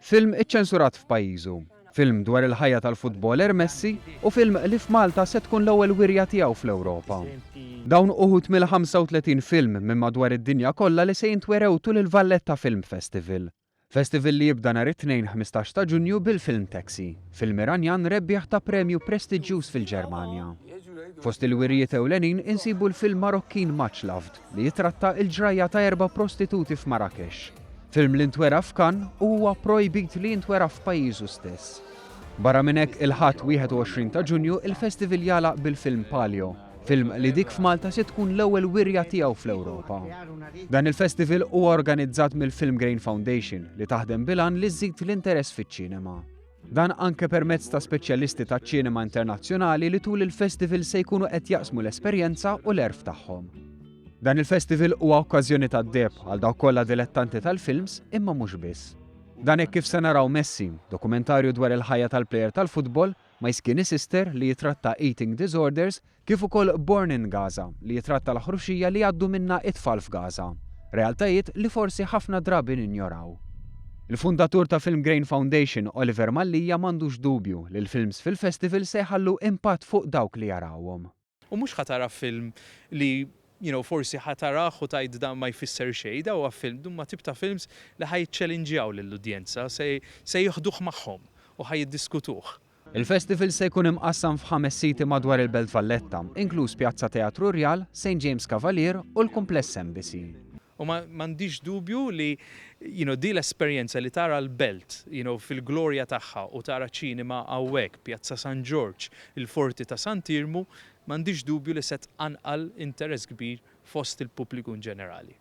Film iċċensurat f'pajjiżu, film dwar il-ħajja tal-futboler Messi u film li f'Malta se tkun l-ewwel wirja tiegħu fl-Ewropa. Dawn uħud mill-35 film minn madwar id-dinja kollha li se jintwerew tul il-Valletta Film Festival. Festival li jibda nhar it-tnejn 15 ta' Ġunju bil-film Taxi, film Iranjan rebbieħ ta' premju prestiġjuż fil-Ġermanja. Fost il-wirjiet ewlenin insibu l-film Marokkin Much Loved li jitratta il-ġrajja ta' 4 prostituti f'Marrakesh. Film li ntwera f'Cannes huwa projbit li ntwera f'pajjiżu stess. Barra minn hekk il-ħadd 21 ta' Ġunju il-festival jalaq bil-film Palio, film li dik f'Malta se tkun l-ewwel wirja tiegħu fl-Ewropa. Dan il-festival huwa organizzat mill-Film Grain Foundation li taħdem bilan li żżid l-interess fiċ-ċinema. Dan anke permezz ta' speċjalisti taċ-ċinema internazzjonali li tul il-festival se jkunu qed jaqsmu l-esperjenza u l-erf tagħhom. Dan il-festival huwa okkażjoni tad-deheb għal dawk kollha dilettanti tal-films imma mhux biss. Dan hekk kif se naraw Messi, dokumentarju dwar il-ħajja tal-plejer tal-futbol, My Skinny Sister li jitratta eating disorders, kif ukoll Born in Gaza li jitratta l-ħruxija li għaddu minna it-tfal f'Gaza. Realtajiet li forsi ħafna drabi ninjoraw. Il-fundatur ta' Film Grain Foundation, Oliver Mallija, m'għandux dubju li l-films fil-festival se jħallu impatt fuq dawk li jarawhom. U mhux ħatara film li forsi ħataraħ u tgħid dan ma jfisser xejn, da huwa film dumma tip ta' films li ħajċċellinġjaw lill-udjenza se jieħduh magħhom u ħajiddiskutuh. Il-festival se jkun imqassam f'5 siti madwar il-Belt Valletta, inkluż Pjazza Teatru Rjal, St. James Cavalier u l-Kumpless Embassy. U m'għandix dubju li di l-esperjenza li tara l-Belt fil-glorja tagħha u tara ċinema hawnhekk, Pjazza San George, il-Forti ta' San Tirmu, m'għandix dubju li se tqanqal interess kbir fost il-pubbliku ġenerali.